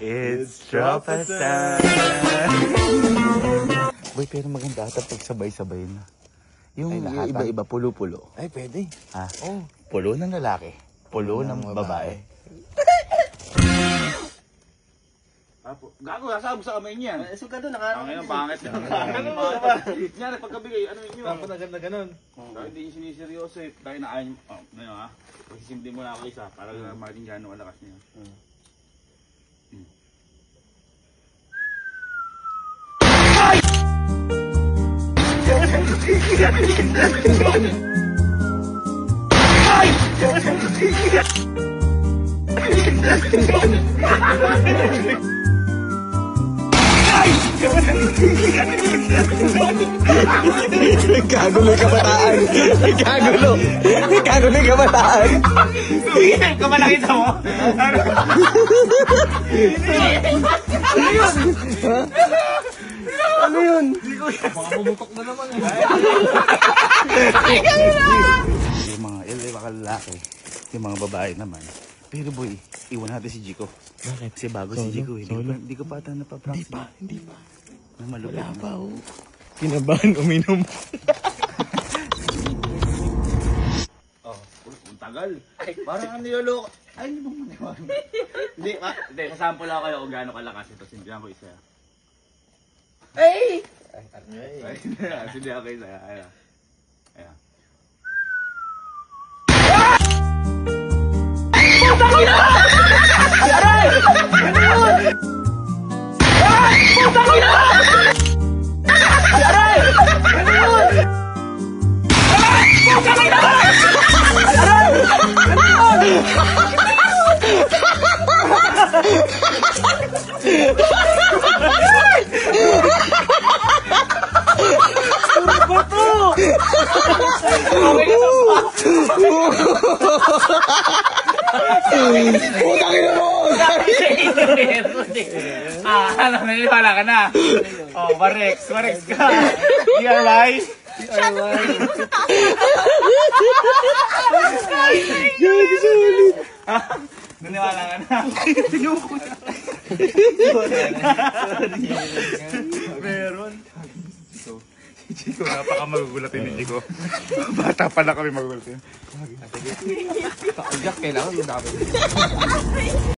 It's tropa time! Boy, pero maganda ata pag sabay-sabay na. Yung iba-iba, pulo-pulo. Ay, pwede. Ha? Oh. Pulo ng lalaki, pulo ng babae. Gago, nasama sa kamay niyan. So ka doon, nakaano. Ang pangit yan. Yan, pagkabigay, ano yun? Dapat na ganda ganun. Dahil hindi yung siniseryoso eh. Dahil nakain, ngayon ha. Pagsisimdi mo na ako isa para makita gano'ng kalakas niya. Kagulo yung kabataan. Kagulo. Kagulo yung kabataan. Kung nakita mo? Ano yun? Makamumutok na naman eh. Yung mga mga lalaki, yung mga babae naman. Pero boy, iwan natin si Jico. Bakit? Kasi bago si Jico eh. Hindi ko pa ata napapranks. Hindi pa. Wala pa oh. Kinabahan, uminom. Ang tagal. Parang ang niloloko. Ay, hindi mo maniwala. Hindi, kasample ako kayo kung gaano kalakas ito. Sindihan ko isa. Ay! Ay, sindihan ko isa. Ayan. Ayan. Naniniwala ka na. Oh, Marex ka. DIY. Naniniwala ka na. Meron. Si Chico, napaka-magugulatin ni Chico. Bata pa na kami magugulatin. Jack, kailangan yung dapat.